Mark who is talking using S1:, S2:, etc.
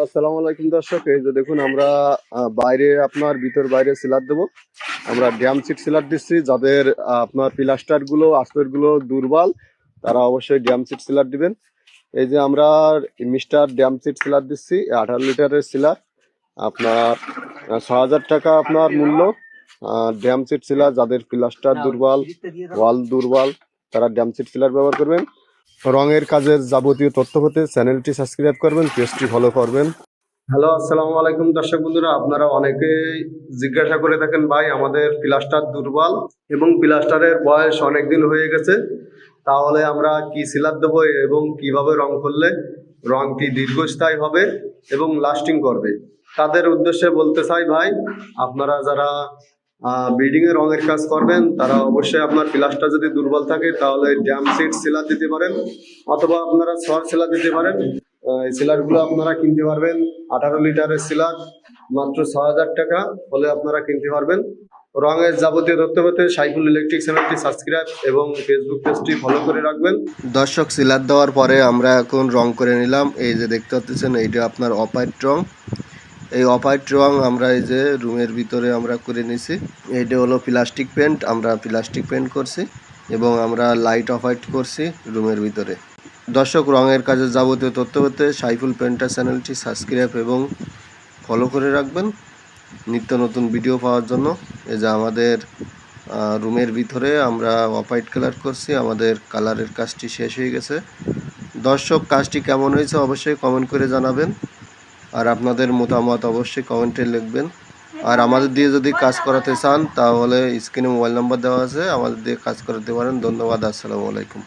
S1: আসসালামু আলাইকুম দর্শক, এই যে দেখুন আমরা বাইরে আপনার ভিতর বাইরে সিলার দেবো। আমরা ড্যাম সিট সিলার দিচ্ছি। যাদের আপনার পিলাস্টার গুলো আস্তর গুলো দুর্বল, তারা অবশ্যই ড্যাম সিট সিলার দিবেন। এই যে আমরা মিস্টার ড্যাম সিট সিলার দিচ্ছি, 18 লিটারের সিলার। আপনার 6,000 টাকা আপনার মূল্য। ড্যাম সিট সিলার যাদের পিলাস্টার দুর্বল, ওয়াল দুর্বল, তারা ড্যাম সিট সিলার ব্যবহার করবেন। রঙের কাজের যাবতীয় তথ্য পেতে চ্যানেলটি সাবস্ক্রাইব করবেন, পেজটি ফলো করবেন। হ্যালো, আসসালামু আলাইকুম দর্শক বন্ধুরা। আপনারা অনেকেই জিজ্ঞাসা করে থাকেন, ভাই আমাদের প্লাস্টার দুর্বল এবং প্লাস্টারের বয়স অনেকদিন হয়ে গেছে, তাহলে আমরা কি সিলার দেবো এবং কিভাবে রং করলে রংটি দীর্ঘস্থায়ী হবে এবং লাস্টিং করবে। তাদের উদ্দেশ্যে বলতে চাই, ভাই আপনারা যারা বিল্ডিং এ রঙের কাজ করবেন, তারা অবশ্যই আপনার প্লাস্টার যদি দুর্বল থাকে তাহলে ড্যাম সিট সিলার দিতে পারেন, অথবা আপনারা সর সিলার দিতে পারেন। এই সিলার গুলো আপনারা কিনতে পারবেন 18 লিটারের সিলার মাত্র 6,000 টাকা হলে আপনারা কিনতে পারবেন। রঙের যাবতীয় তথ্য পেতে সাইফুল ইলেকট্রিক চ্যানেলটি সাবস্ক্রাইব এবং ফেসবুক পেজটি ফলো করে রাখবেন। দর্শক, সিলার দেওয়ার পরে আমরা এখন রং করে নিলাম। এই যে দেখতে পাচ্ছেন, এইটা আপনার অপাইট রং। এই অপাইট রং আমরা এই যে রুমের ভিতরে আমরা করে নিছি। এইটা হলো প্লাস্টিক পেন্ট, আমরা প্লাস্টিক পেন্ট করছি এবং আমরা লাইট অপাইট করছি রুমের ভিতরে। দর্শক, রঙের কাজের যাবতীয় তথ্য পেতে সাইফুল পেন্টার চ্যানেলটি সাবস্ক্রাইব এবং ফলো করে রাখবেন নিত্য নতুন ভিডিও পাওয়ার জন্য। এই যে আমাদের রুমের ভিতরে আমরা অপাইট কালার করছি, আমাদের কালারের কাজটি শেষ হয়ে গেছে। দর্শক, কাজটি কেমন হয়েছে অবশ্যই কমেন্ট করে জানাবেন, আর আপনাদের মতামত অবশ্যই কমেন্টে লিখবেন। আর আমাদের দিয়ে যদি কাজ করাতে চান তাহলে স্ক্রিনে মোবাইল নাম্বার দেওয়া আছে, আমাদের দিয়ে কাজ করাতে পারেন। ধন্যবাদ, আসসালামু আলাইকুম।